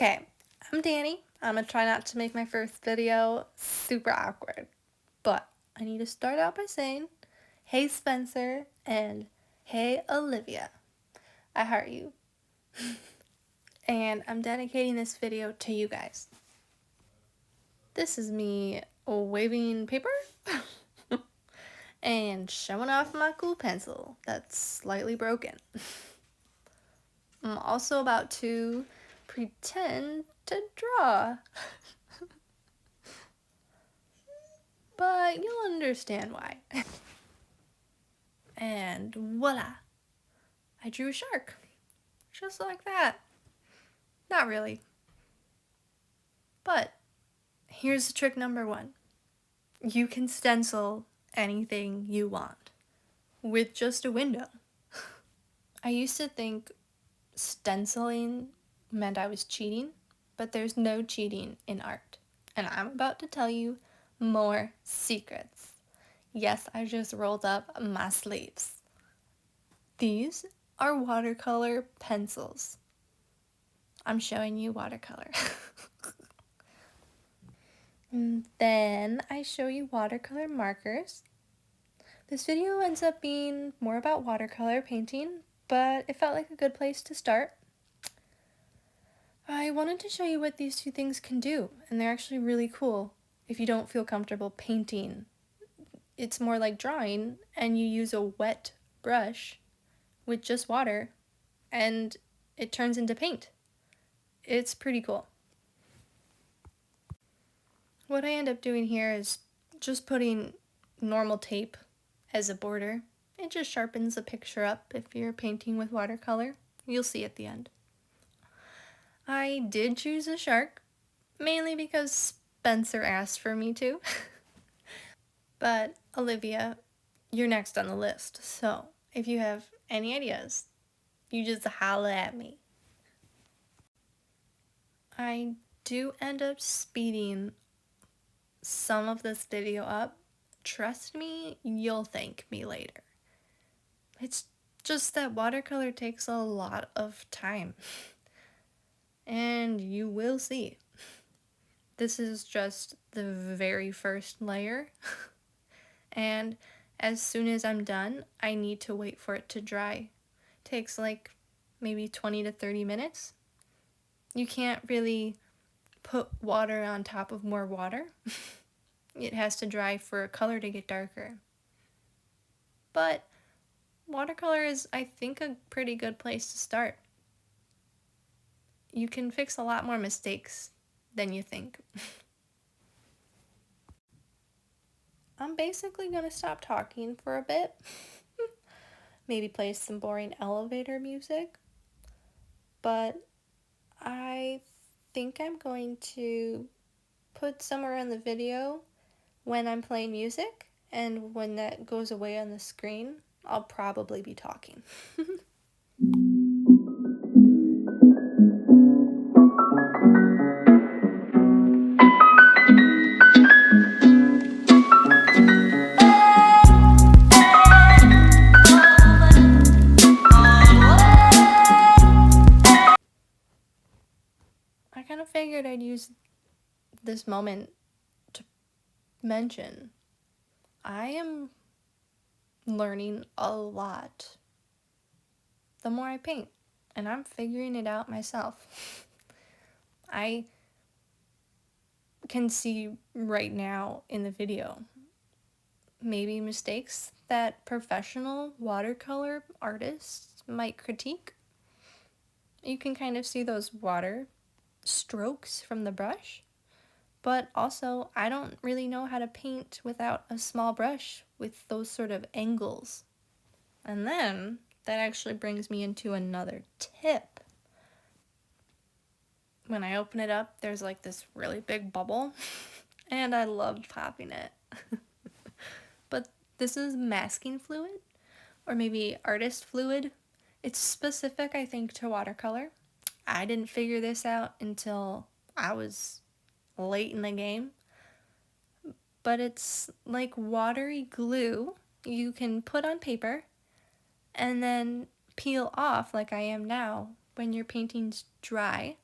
Okay, I'm Danny. I'm gonna try not to make my first video super awkward, but I need to start out by saying, hey Spencer and hey Olivia, I heart you. And I'm dedicating this video to you guys. This is me waving paper and showing off my cool pencil that's slightly broken. I'm also about to pretend to draw. But you'll understand why. And voila! I drew a shark. Just like that. Not really. But here's trick number 1. You can stencil anything you want with just a window. I used to think stenciling meant I was cheating, but there's no cheating in art. And I'm about to tell you more secrets. Yes, I just rolled up my sleeves. These are watercolor pencils. I'm showing you watercolor. And then I show you watercolor markers. This video ends up being more about watercolor painting, but it felt like a good place to start. I wanted to show you what these two things can do, and they're actually really cool if you don't feel comfortable painting. It's more like drawing, and you use a wet brush with just water, and it turns into paint. It's pretty cool. What I end up doing here is just putting normal tape as a border. It just sharpens the picture up if you're painting with watercolor. You'll see at the end. I did choose a shark, mainly because Spencer asked for me to. But Olivia, you're next on the list, so if you have any ideas, you just holla at me. I do end up speeding some of this video up. Trust me, you'll thank me later. It's just that watercolor takes a lot of time. And you will see. This is just the very first layer. And as soon as I'm done, I need to wait for it to dry. Takes like maybe 20 to 30 minutes. You can't really put water on top of more water. It has to dry for a color to get darker. But watercolor is, I think, a pretty good place to start. You can fix a lot more mistakes than you think. I'm basically gonna stop talking for a bit. Maybe play some boring elevator music. But I think I'm going to put somewhere in the video when I'm playing music, and when that goes away on the screen, I'll probably be talking. I kind of figured I'd use this moment to mention I am learning a lot the more I paint, and I'm figuring it out myself. I can see right now in the video maybe mistakes that professional watercolor artists might critique. You can kind of see those water strokes from the brush, but also I don't really know how to paint without a small brush with those sort of angles. And then that actually brings me into another tip. When I open it up, there's like this really big bubble, and I love popping it. But this is masking fluid, or maybe artist fluid. It's specific, I think, to watercolor. I didn't figure this out until I was late in the game. But it's like watery glue you can put on paper and then peel off like I am now when your painting's dry.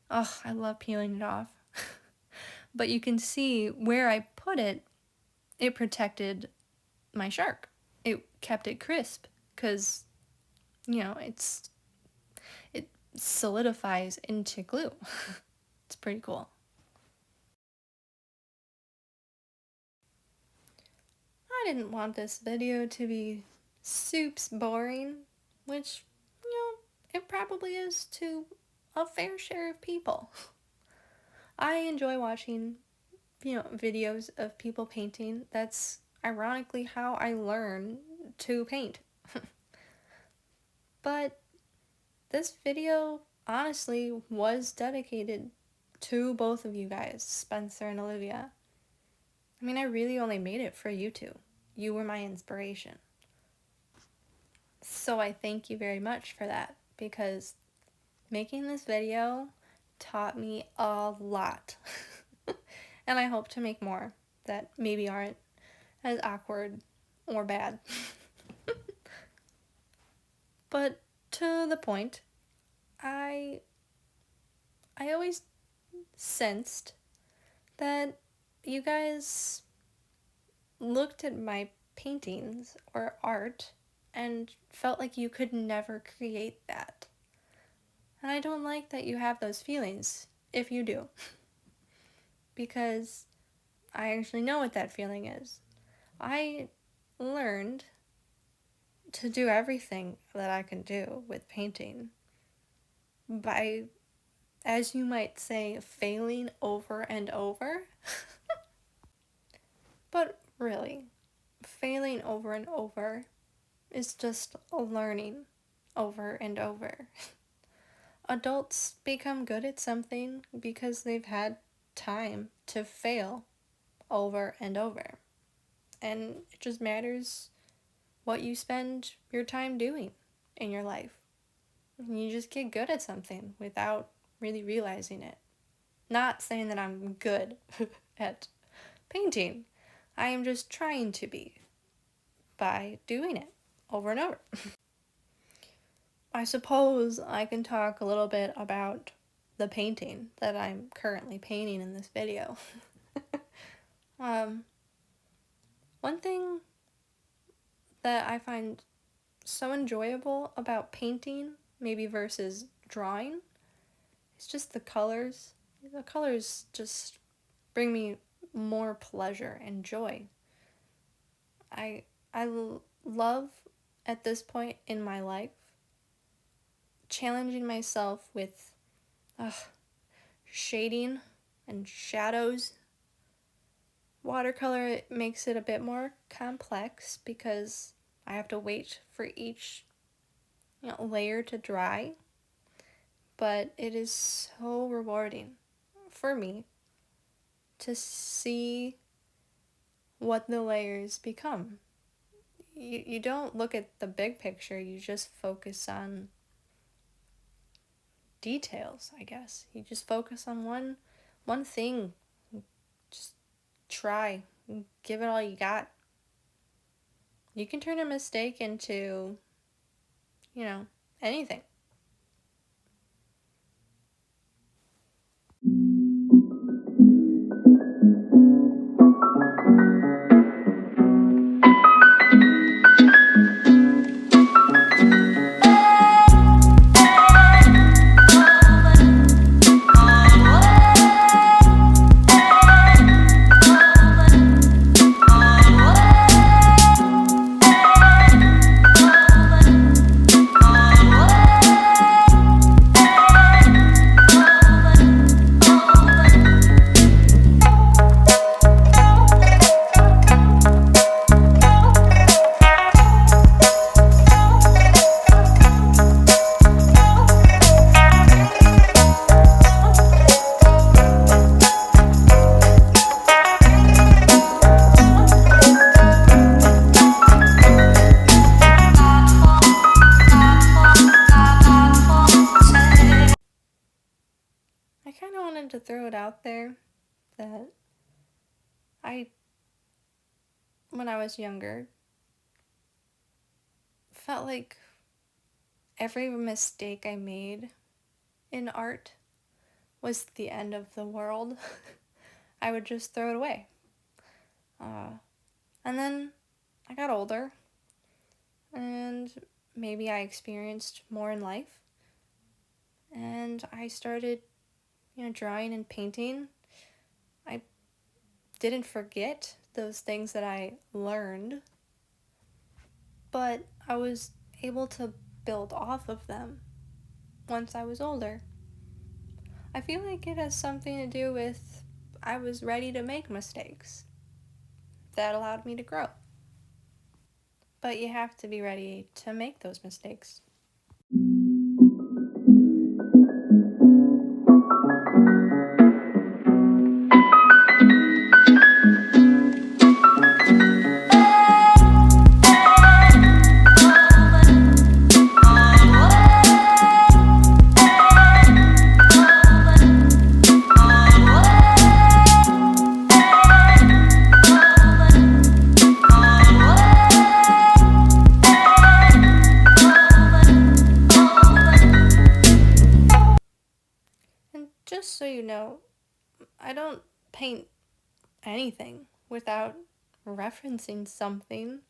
Oh, I love peeling it off. But you can see where I put it, it protected my shark. It kept it crisp because, it solidifies into glue. It's pretty cool. I didn't want this video to be soups boring, which, it probably is to a fair share of people. I enjoy watching, videos of people painting. That's ironically how I learn to paint. But this video honestly was dedicated to both of you guys, Spencer and Olivia. I mean, I really only made it for you two. You were my inspiration. So I thank you very much for that, because making this video taught me a lot. And I hope to make more that maybe aren't as awkward or bad. But to the point, I always sensed that you guys looked at my paintings or art and felt like you could never create that. And I don't like that you have those feelings, if you do. Because I actually know what that feeling is. I learned to do everything that I can do with painting by, as you might say, failing over and over. But really, failing over and over is just learning over and over. Adults become good at something because they've had time to fail over and over. And it just matters what you spend your time doing in your life. You just get good at something without really realizing it. Not saying that I'm good at painting. I am just trying to be by doing it over and over. I suppose I can talk a little bit about the painting that I'm currently painting in this video. One thing that I find so enjoyable about painting, maybe versus drawing, is just the colors. The colors just bring me more pleasure and joy. I love, at this point in my life, challenging myself with shading and shadows. Watercolor makes it a bit more complex because I have to wait for each layer to dry, but it is so rewarding for me to see what the layers become. You don't look at the big picture, you just focus on details, I guess. You just focus on one thing. Just try. Give it all you got. You can turn a mistake into, anything. I kind of wanted to throw it out there that when I was younger, felt like every mistake I made in art was the end of the world, I would just throw it away. And then I got older, and maybe I experienced more in life, and I started, drawing and painting. I didn't forget those things that I learned, but I was able to build off of them once I was older. I feel like it has something to do with I was ready to make mistakes. That allowed me to grow. But you have to be ready to make those mistakes. And just so you know, I don't paint anything without referencing something.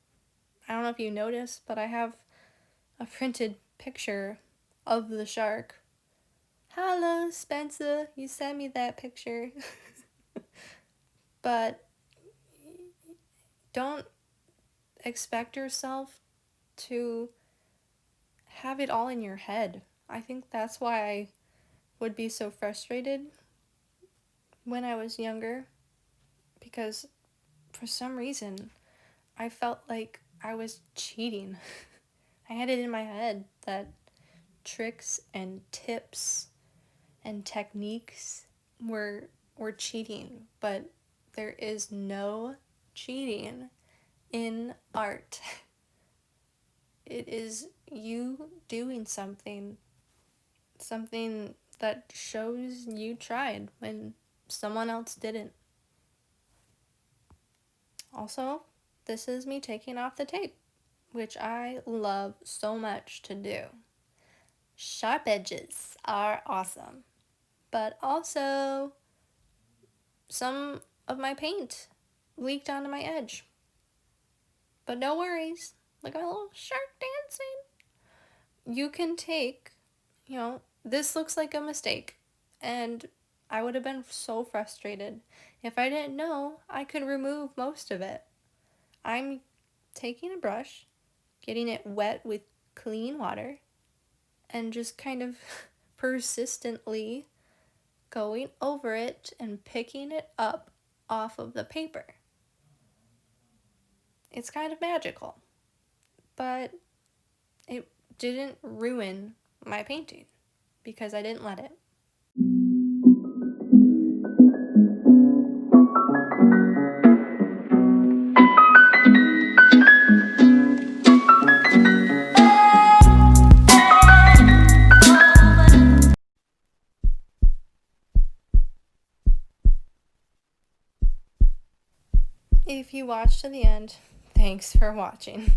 I don't know if you noticed, but I have a printed picture of the shark. Hello, Spencer, you sent me that picture. But don't expect yourself to have it all in your head. I think that's why I would be so frustrated when I was younger, because for some reason I felt like I was cheating. I had it in my head that tricks and tips and techniques were cheating, but there is no cheating in art. It is you doing something that shows you tried when someone else didn't. Also, this is me taking off the tape, which I love so much to do. Sharp edges are awesome, but also some of my paint leaked onto my edge. But no worries, look at my little shark dancing. You can take, this looks like a mistake, and I would have been so frustrated. If I didn't know, I could remove most of it. I'm taking a brush, getting it wet with clean water, and just kind of persistently going over it and picking it up off of the paper. It's kind of magical, but it didn't ruin my painting because I didn't let it. If you watched to the end, thanks for watching.